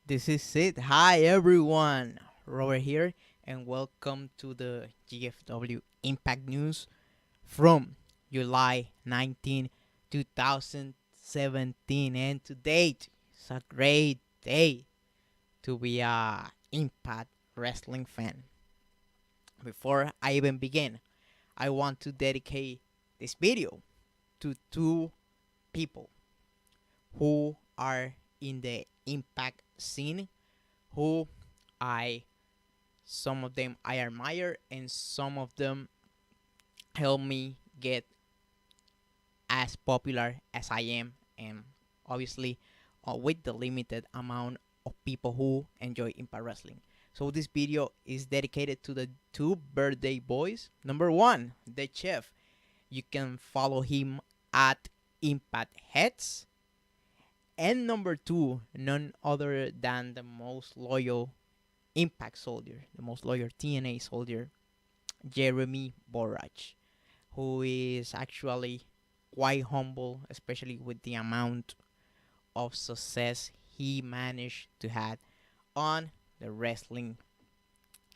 This is it. Hi everyone, Robert here, and welcome to the GFW Impact News from July 19, 2017. And today, it's a great day to be a Impact Wrestling fan. Before I even begin, I want to dedicate this video to two people who are in the Impact scene who I some of them I admire and some of them help me get as popular as I am, and obviously with the limited amount of people who enjoy Impact Wrestling. So this video is dedicated to the two birthday boys. Number one, the chef. You can follow him at Impact Heads. And number two, none other than the most loyal Impact soldier, the most loyal TNA soldier, Jeremy Borash, who is actually quite humble, especially with the amount of success he managed to have on the wrestling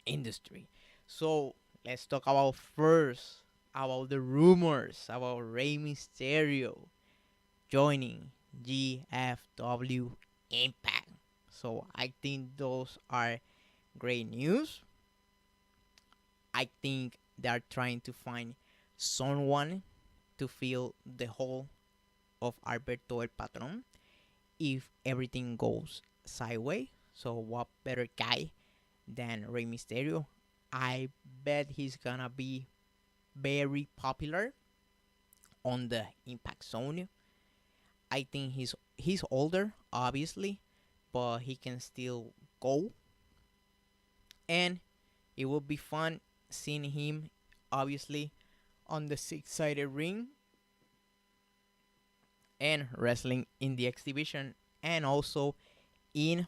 industry. So let's talk about first about the rumors about Rey Mysterio joining GFW Impact. So I think those are great news. I think they are trying to find someone to fill the hole of Alberto el Patron if everything goes sideways. So what better guy than Rey Mysterio? I bet he's gonna be very popular on the Impact Zone. I think he's older, obviously, but he can still go, and it will be fun seeing him, obviously, on the six-sided ring and wrestling in the X division and also in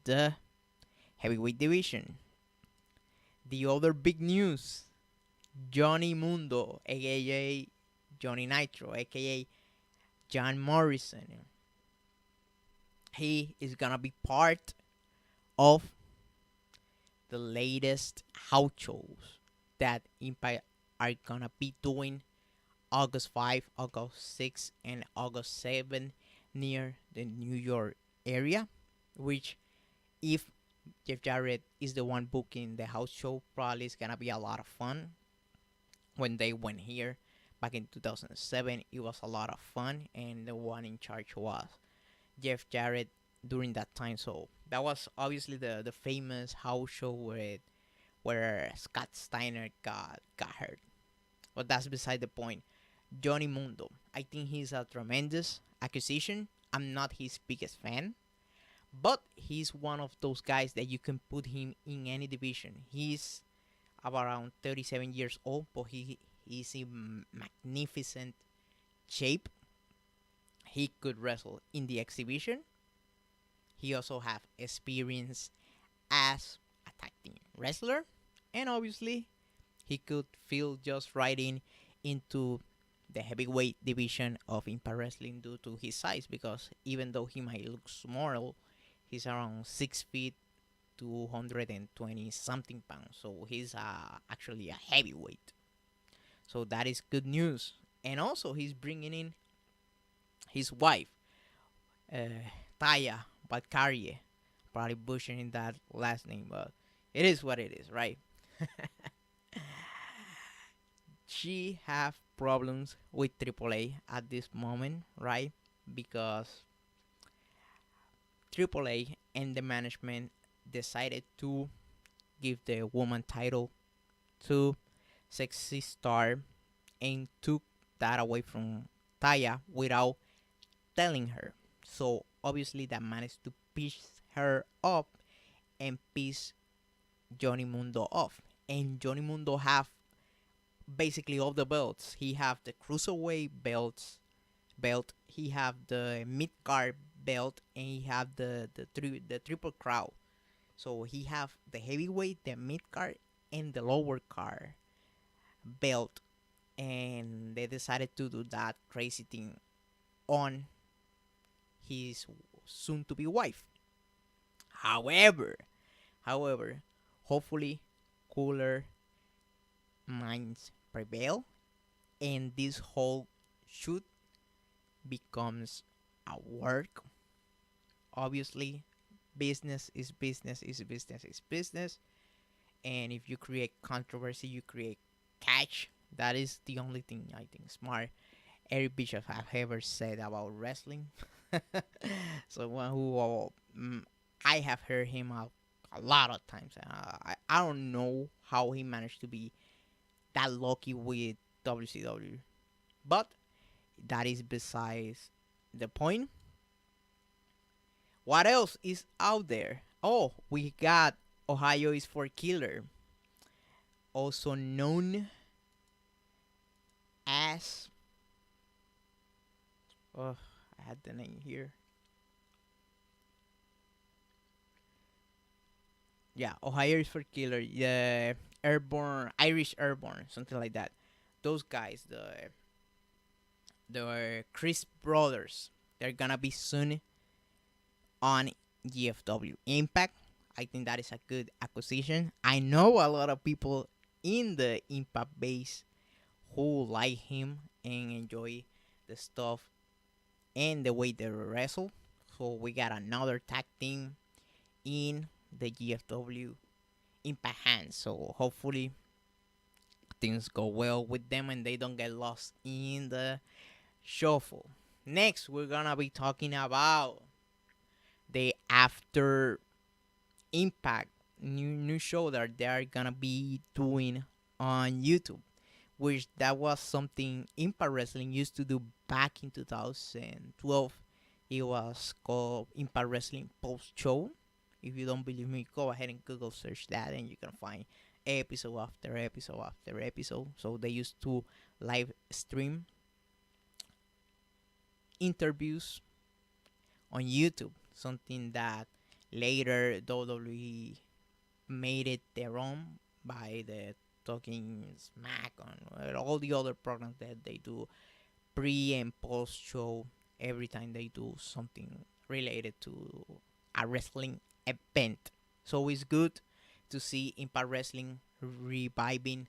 the heavyweight division. The other big news, Johnny Mundo, aka Johnny Nitro, aka John Morrison. He is gonna be part of the latest house shows that Impact are gonna be doing August 5, August 6, and August 7 near the New York area, which if Jeff Jarrett is the one booking the house show, probably it's gonna be a lot of fun. When they went here back in 2007, it was a lot of fun, and the one in charge was Jeff Jarrett during that time. So that was obviously the famous house show where Scott Steiner got hurt. But that's beside the point. Johnny Mundo, I think he's a tremendous acquisition. I'm not his biggest fan, but he's one of those guys that you can put him in any division. He's around 37 years old, but he is in magnificent shape. He could wrestle in the exhibition. He also have experience as a tag team wrestler, and obviously he could feel just right into the heavyweight division of Impact Wrestling due to his size, because even though he might look small, he's around 6 feet, 220 something pounds. So he's actually a heavyweight. So that is good news. And also he's bringing in his wife, uh, Taya Valkyrie. Probably butchering that last name, but it is what it is, right? She have problems with AAA at this moment, right? Because AAA and the management decided to give the woman title to Sexy Star and took that away from Taya without telling her. So obviously that managed to piss her up and piss Johnny Mundo off. And Johnny Mundo have basically all the belts. He have the cruiserweight belt. He have the mid card belt, and he have the triple crown. So he have the heavyweight, the mid card, and the lower card belt. And they decided to do that crazy thing on his soon to be wife. However, however, hopefully cooler minds prevail and this whole shoot becomes a work. Obviously, business is business is business is business, and if you create controversy, you create catch. That is the only thing I think smart Eric Bischoff have ever said about wrestling. So one who I have heard him out a lot of times. I don't know how he managed to be that lucky with WCW, but that is besides the point. What else is out there? Oh, we got Ohio is for Killer, also known as. Oh, I had the name here. Yeah, Ohio is for Killer. Yeah, Airborne, Irish Airborne, something like that. Those guys, the Chris brothers, they're gonna be soon on GFW Impact. I think that is a good acquisition. I know a lot of people in the Impact base who like him and enjoy the stuff and the way they wrestle. So we got another tag team in the GFW Impact hands. So hopefully things go well with them and they don't get lost in the shuffle. Next, we're gonna be talking about the After Impact new show that they are gonna be doing on YouTube, which that was something Impact Wrestling used to do back in 2012. It was called Impact Wrestling Post Show. If you don't believe me, go ahead and Google search that, and you can find episode after episode after episode. So they used to live stream interviews on YouTube, something that later WWE made it their own by the Talking Smack on all the other programs that they do pre and post show every time they do something related to a wrestling event. So it's good to see Impact Wrestling reviving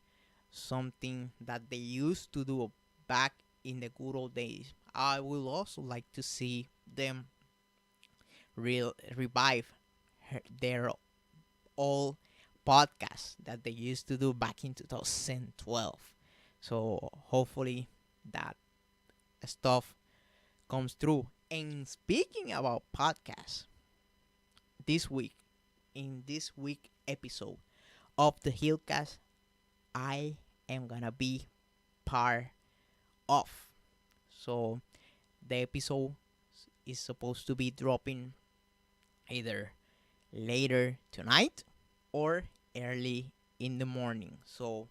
something that they used to do back in the good old days. I will also like to see them revive their old podcast that they used to do back in 2012. So hopefully that stuff comes through. And speaking about podcasts, this week, in this week episode of the Hillcast, I am gonna be part of. So the episode is supposed to be dropping either later tonight or early in the morning. So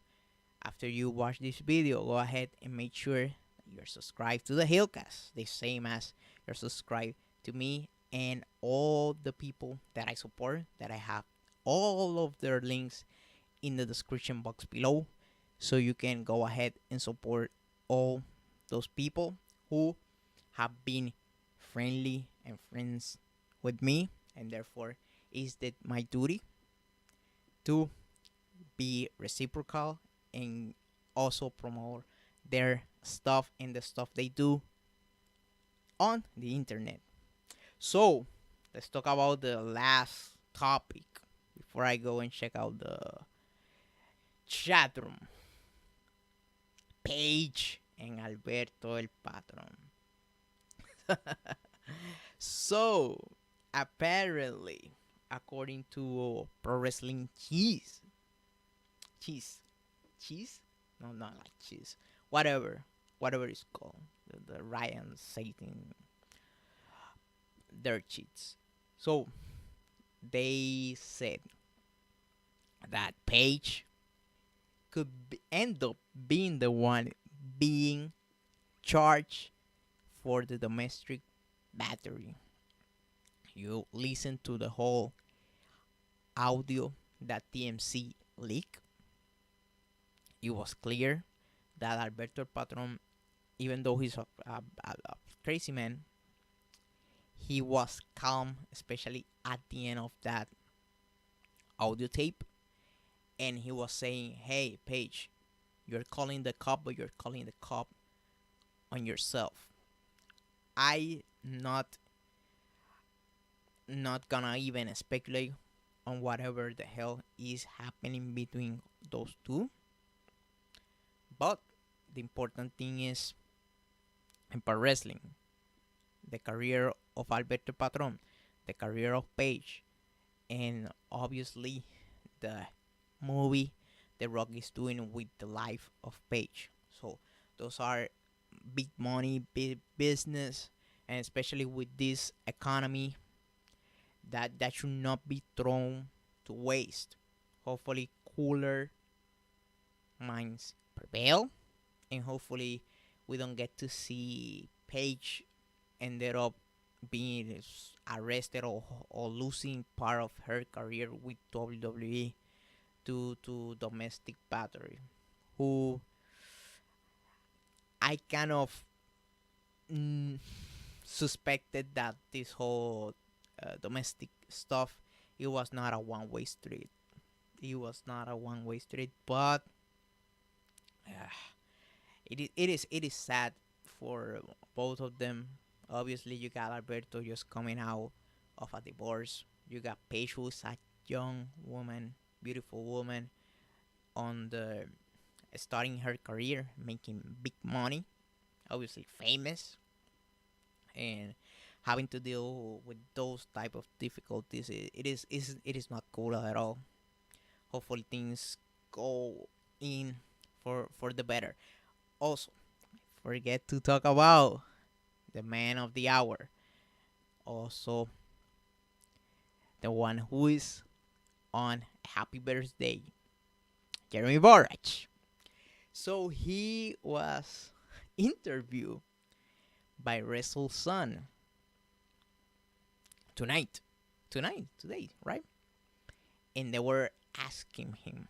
after you watch this video, go ahead and make sure you're subscribed to the Hillcast, the same as you're subscribed to me and all the people that I support, that I have all of their links in the description box below, so you can go ahead and support all those people who have been friendly and friends with me, and therefore is that my duty to be reciprocal and also promote their stuff and the stuff they do on the internet. So let's talk about the last topic before I go and check out the chat room. Paige and Alberto el Patron. So apparently, according to Pro Wrestling cheese, no, not like cheese, whatever it's called, the Ryan Satan, their cheats. So they said that Paige could end up being the one being charged for the domestic battery. You listen to the whole audio that TMC leaked. It was clear that Alberto Patron, even though he's a crazy man, he was calm, especially at the end of that audio tape, and he was saying, "Hey, Paige, you're calling the cop, but you're calling the cop on yourself." I not gonna even speculate on whatever the hell is happening between those two, but the important thing is in pro wrestling, the career of Alberto Patron, the career of Paige, and obviously the movie The Rock is doing with the life of Paige. So those are big money, big business, and especially with this economy, that should not be thrown to waste. Hopefully, cooler minds prevail, and hopefully, we don't get to see Paige ended up being arrested or losing part of her career with WWE due to domestic battery. Who I kind of mm, suspected that this whole domestic stuff, it was not a one-way street. It was not a one-way street, but uh, it is sad for both of them. Obviously, you got Alberto just coming out of a divorce. You got Paige, who's a young woman, beautiful woman, on the starting her career, making big money, obviously famous, and having to deal with those type of difficulties. It is not cool at all. Hopefully, things go in for the better. Also, forget to talk about the man of the hour. Also, the one who is on happy birthday, Jeremy Borach. So he was interviewed by Wrestle Sun today, right? And they were asking him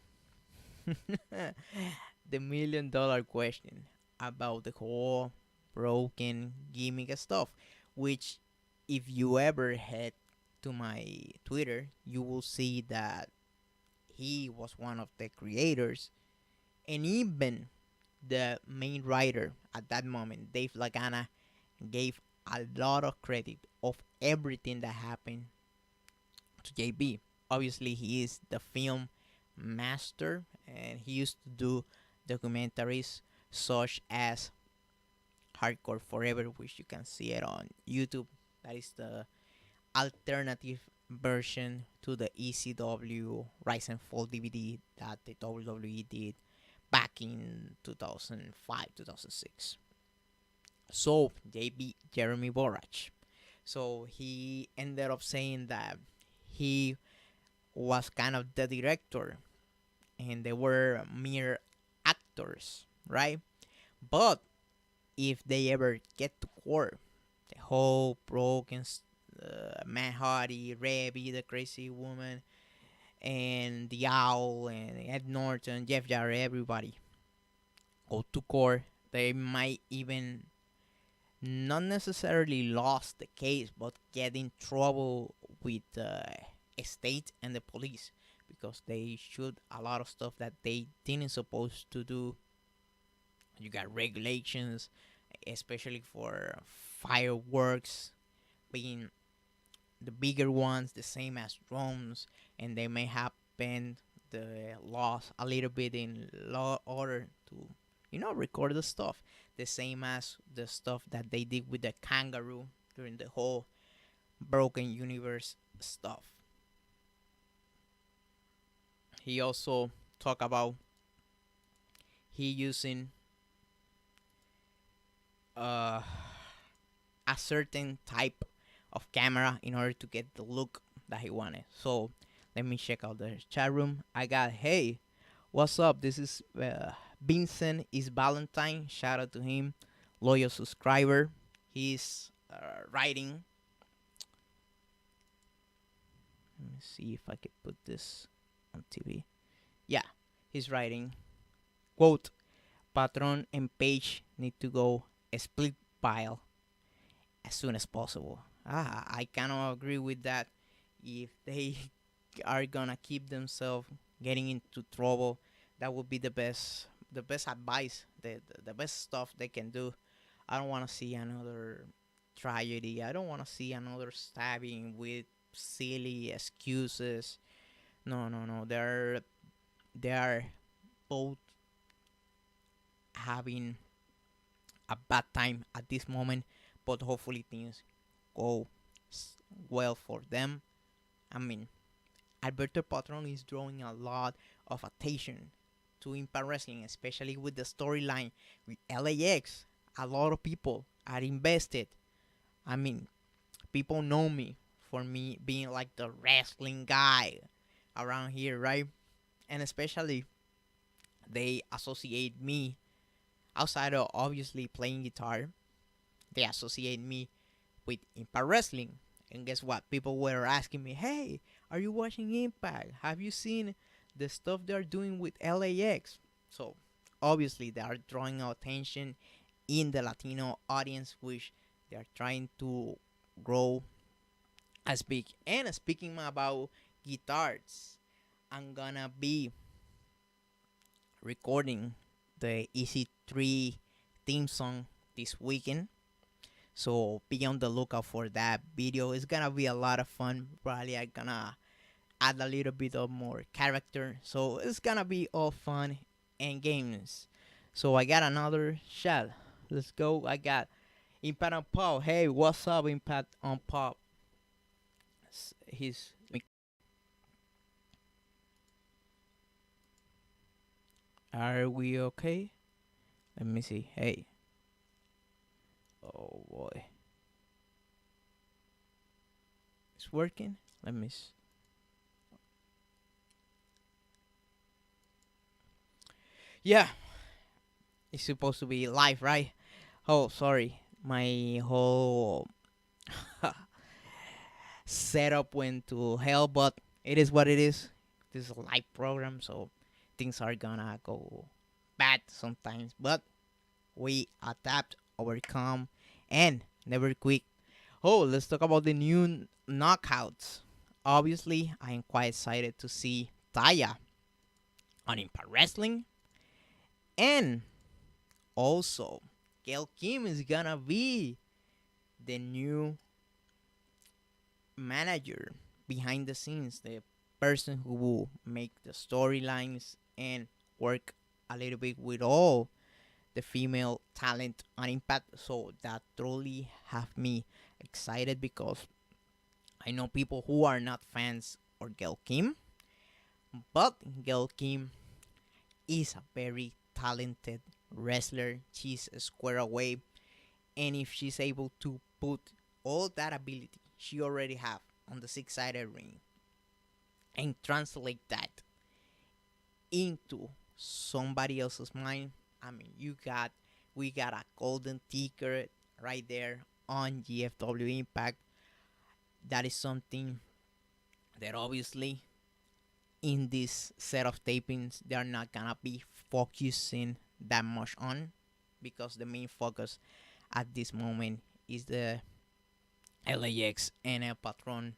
the $1 million question about the whole broken gimmick stuff, which if you ever head to my Twitter, you will see that he was one of the creators, and even the main writer at that moment, Dave Lagana, gave a lot of credit of everything that happened to JB. Obviously, he is the film master, and he used to do documentaries such as Hardcore Forever, which you can see it on YouTube. That is the alternative version to the ECW Rise and Fall DVD that the WWE did back in 2005, 2006. So, Jeremy Borach. So, he ended up saying that he was kind of the director and they were mere actors, right? But if they ever get to court, the whole broken Matt Hardy, Reby, the crazy woman, and the Owl, and Ed Norton, Jeff Jarrett, everybody go to court. They might even not necessarily lost the case, but get in trouble with the state and the police because they shoot a lot of stuff that they didn't supposed to do. You got regulations, especially for fireworks being the bigger ones, the same as drones, and they may happen the laws a little bit in law order to, record the stuff. The same as the stuff that they did with the kangaroo during the whole broken universe stuff. He also talked about he using a certain type of camera in order to get the look that he wanted. So let me check out the chat room. I got, hey, what's up? This is Vincent is Valentine. Shout out to him, loyal subscriber. He's writing. Let me see if I could put this on TV. Yeah, he's writing. Quote, Patron and Paige need to go a split pile as soon as possible. I cannot agree with that. If they are gonna keep themselves getting into trouble, that would be the best advice, the best stuff they can do. I don't want to see another tragedy. I don't want to see another stabbing with silly excuses. No, no, no. They are both having a bad time at this moment, but hopefully things go well for them. I mean, Alberto Patron is drawing a lot of attention to Impact Wrestling, especially with the storyline with LAX. A lot of people are invested. I mean, people know me for me being like the wrestling guy around here, right? And especially they associate me outside of obviously playing guitar. They associate me with Impact Wrestling. And guess what? People were asking me, "Hey, are you watching Impact? Have you seen the stuff they're doing with LAX?" So obviously they are drawing attention in the Latino audience, which they are trying to grow as big. And speaking about guitars, I'm gonna be recording the EC3 theme song this weekend. So be on the lookout for that video. It's gonna be a lot of fun. Probably I'm gonna add a little bit of more character. So it's gonna be all fun and games. So I got another shot. Let's go. I got Impact on Pop. Hey, what's up, Impact on Pop? He's. Are we okay? Let me see. Hey. Oh boy. It's working. Let me. Yeah, it's supposed to be live, right? Oh, sorry. My whole setup went to hell, but it is what it is. This is a live program, so things are gonna go bad sometimes. But we adapt, overcome, and never quit. Oh, let's talk about the new knockouts. Obviously, I am quite excited to see Taya on Impact Wrestling, and also Gail Kim is gonna be the new manager behind the scenes, the person who will make the storylines and work a little bit with all the female talent on Impact. So that truly have me excited because I know people who are not fans of Gail Kim, but Gail Kim is a very talented wrestler. She's a square away, and if she's able to put all that ability she already have on the six-sided ring and translate that into somebody else's mind, I mean, we got a golden ticket right there on GFW Impact. That is something that obviously in this set of tapings they're not gonna be focusing that much on, because the main focus at this moment is the LAX and El Patron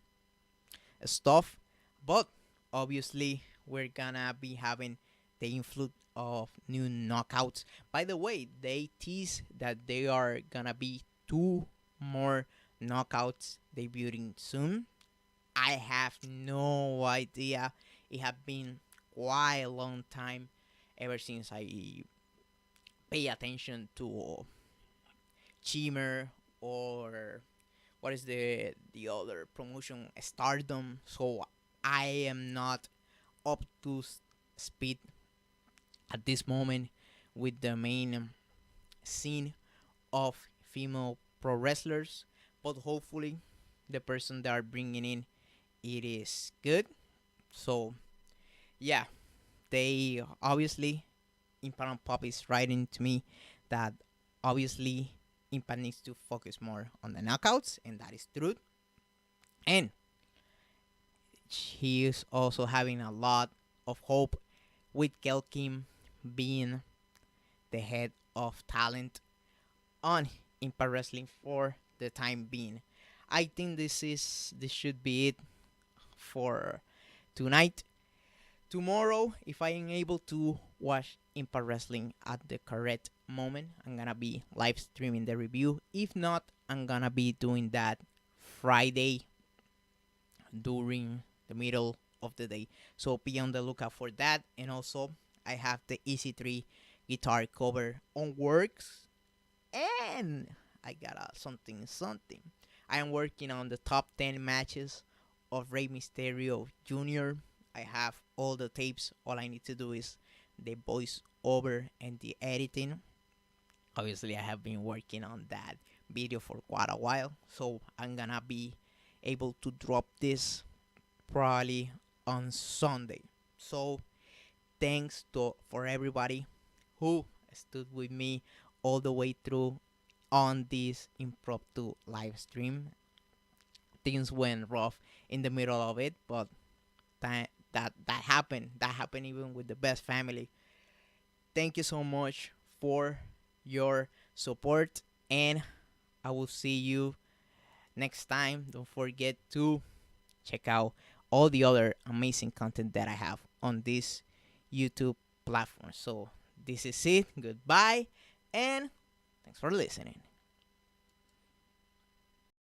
stuff. But obviously we're gonna be having the influx of new knockouts. By the way, they tease that they are gonna be two more knockouts debuting soon. I have no idea. It have been quite a long time ever since I pay attention to Chimmer, or what is the other promotion, Stardom. So I am not up to speed at this moment with the main scene of female pro wrestlers, but hopefully the person they are bringing in, it is good. So yeah, they obviously, Impact on Pop is writing to me that obviously Impact needs to focus more on the knockouts, and that is true. And he is also having a lot of hope with Gail Kim being the head of talent on Impact Wrestling for the time being. I think this should be it for tonight. Tomorrow, if I am able to watch Impact Wrestling at the correct moment, I'm gonna be live streaming the review. If not, I'm gonna be doing that Friday during the middle of the day. So be on the lookout for that. And also, I have the EC3 guitar cover on works, and I got something. I am working on the top 10 matches of Rey Mysterio Jr. I have all the tapes. All I need to do is the voice over and the editing. Obviously, I have been working on that video for quite a while, so I'm gonna be able to drop this probably on Sunday. So thanks to for everybody who stood with me all the way through on this impromptu live stream. Things went rough in the middle of it, but that happened. That happened even with the best family. Thank you so much for your support, and I will see you next time. Don't forget to check out all the other amazing content that I have on this YouTube platform. So this is it. Goodbye, and thanks for listening.